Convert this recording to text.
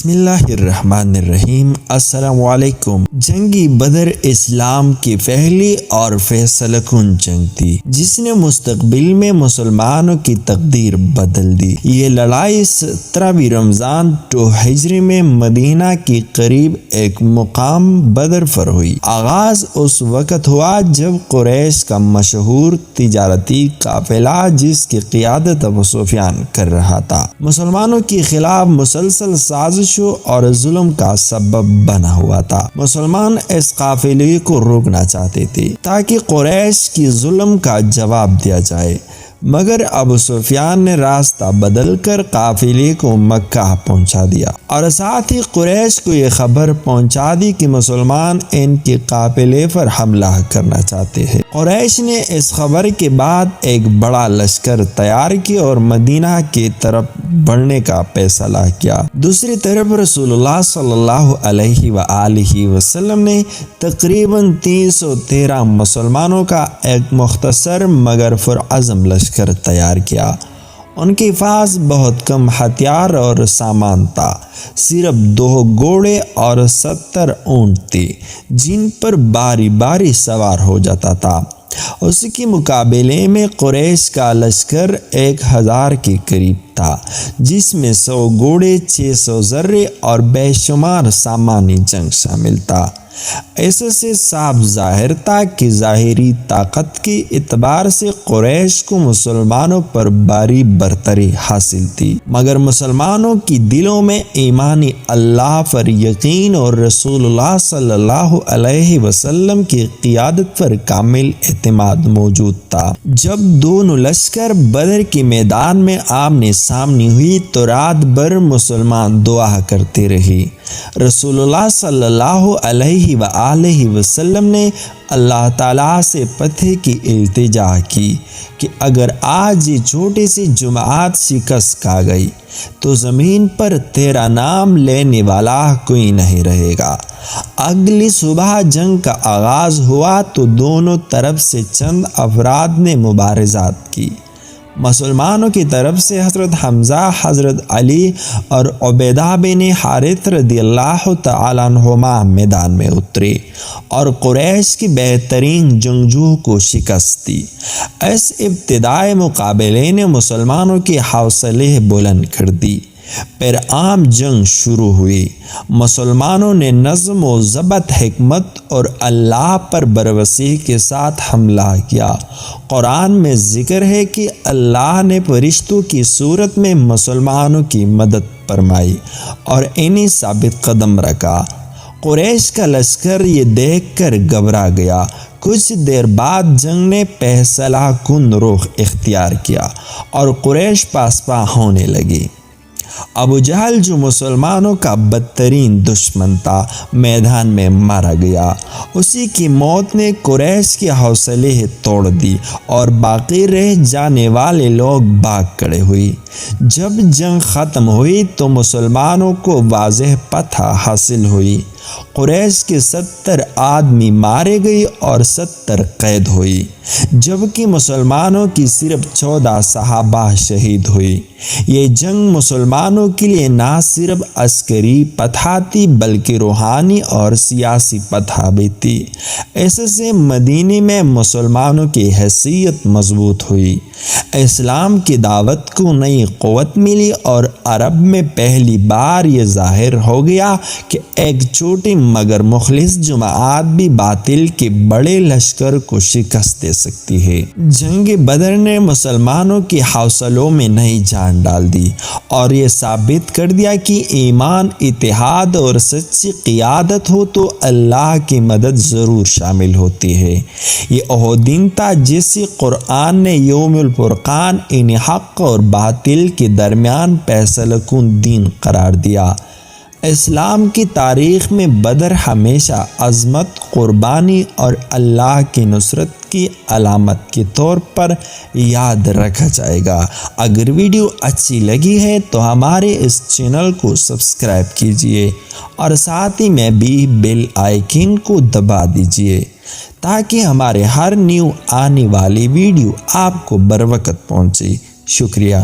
بسم اللہ الرحمن الرحیم۔ السلام علیکم۔ جنگی بدر اسلام کی پہلی اور فیصلہ کن جنگ تھی جس نے مستقبل میں مسلمانوں کی تقدیر بدل دی۔ یہ لڑائی 17 رمضان 2 ہجری میں مدینہ کی قریب ایک مقام بدر پر ہوئی۔ آغاز اس وقت ہوا جب قریش کا مشہور تجارتی قافلہ جس کی قیادت ابو سفیان کر رہا تھا مسلمانوں کے خلاف مسلسل سازشوں اور ظلم کا سبب بنا ہوا تھا۔ مسلمان اس قافلے کو روکنا چاہتے تھے تاکہ قریش کی ظلم کا جواب دیا جائے، مگر ابو سفیان نے راستہ بدل کر قافلے کو مکہ پہنچا دیا اور ساتھ ہی قریش کو یہ خبر پہنچا دی کہ مسلمان ان کے قافلے پر حملہ کرنا چاہتے ہیں۔ قریش نے اس خبر کے بعد ایک بڑا لشکر تیار کیا اور مدینہ کی طرف بڑھنے کا فیصلہ کیا۔ دوسری طرف رسول اللہ صلی اللہ علیہ وآلہ وسلم نے تقریباً 313 مسلمانوں کا ایک مختصر مگر پرعزم لشکر تیار کیا۔ ان کے پاس بہت کم ہتھیار اور سامان تھا، صرف 2 گھوڑے اور 70 اونٹ تھے جن پر باری باری سوار ہو جاتا تھا۔ اس کے مقابلے میں قریش کا لشکر 1000 کے قریب تھا جس میں 100 گھوڑے، 600 زرے اور بے شمار سامانی جنگ شامل تھا۔ اس سے صاف ظاہر تھا کہ ظاہری طاقت کے اعتبار سے قریش کو مسلمانوں پر باری برتری حاصل تھی، مگر مسلمانوں کی دلوں میں ایمانی اللہ پر یقین اور رسول اللہ صلی اللہ علیہ وسلم کی قیادت پر کامل اعتماد موجود تھا۔ جب دونوں لشکر بدر کے میدان میں آمنے سامنے ہوئی تو رات بھر مسلمان دعا کرتے رہے۔ رسول اللہ صلی اللہ علیہ وآلہ وسلم نے اللہ تعالیٰ سے فتح کی التجا کی کہ اگر آج یہ چھوٹی سی جماعت شکست کھا گئی تو زمین پر تیرا نام لینے والا کوئی نہیں رہے گا۔ اگلی صبح جنگ کا آغاز ہوا تو دونوں طرف سے چند افراد نے مبارزات کی۔ مسلمانوں کی طرف سے حضرت حمزہ، حضرت علی اور عبیدہ بن حارث رضی اللہ تعالیٰ عنہما میدان میں اترے اور قریش کی بہترین جنگجو کو شکست دی۔ اس ابتدائی مقابلے نے مسلمانوں کے حوصلے بلند کر دی۔ پھر عام جنگ شروع ہوئی۔ مسلمانوں نے نظم و ضبط، حکمت اور اللہ پر بھروسے کے ساتھ حملہ کیا۔ قرآن میں ذکر ہے کہ اللہ نے فرشتوں کی صورت میں مسلمانوں کی مدد فرمائی اور انہیں ثابت قدم رکھا۔ قریش کا لشکر یہ دیکھ کر گھبرا گیا۔ کچھ دیر بعد جنگ نے فیصلہ کن رخ اختیار کیا اور قریش پاسپا ہونے لگی۔ ابو جہل جو مسلمانوں کا بدترین دشمن تھا میدان میں مارا گیا۔ اسی کی موت نے قریش کے حوصلے توڑ دی اور باقی رہ جانے والے لوگ بھاگ کھڑے ہوئے۔ جب جنگ ختم ہوئی تو مسلمانوں کو واضح فتح حاصل ہوئی۔ قریش کے 70 آدمی مارے گئے اور 70 قید ہوئی، جبکہ مسلمانوں کی صرف 14 صحابہ شہید ہوئی۔ یہ جنگ مسلمانوں کے لیے نہ صرف عسکری فتح تھی بلکہ روحانی اور سیاسی فتح بھی تھی۔ اس سے مدینے میں مسلمانوں کی حیثیت مضبوط ہوئی، اسلام کی دعوت کو نئی قوت ملی اور عرب میں پہلی بار یہ ظاہر ہو گیا کہ ایک چھوٹی مگر مخلص جماعت بھی باطل کے بڑے لشکر کو شکست دے سکتی ہے۔ جنگ بدر نے مسلمانوں کے حوصلوں میں نئی جان ڈال دی اور یہ ثابت کر دیا کہ ایمان، اتحاد اور سچی قیادت ہو تو اللہ کی مدد ضرور شامل ہوتی ہے۔ یہ وہ دن تھا جسے قرآن نے یوم الفرقان، یعنی حق اور باطل کے درمیان فیصلہ کن دن قرار دیا۔ اسلام کی تاریخ میں بدر ہمیشہ عظمت، قربانی اور اللہ کی نصرت کی علامت کے طور پر یاد رکھا جائے گا۔ اگر ویڈیو اچھی لگی ہے تو ہمارے اس چینل کو سبسکرائب کیجیے اور ساتھ ہی میں بھی بیل آئیکن کو دبا دیجیے تاکہ ہمارے ہر نیو آنے والی ویڈیو آپ کو بروقت پہنچے۔ شکریہ۔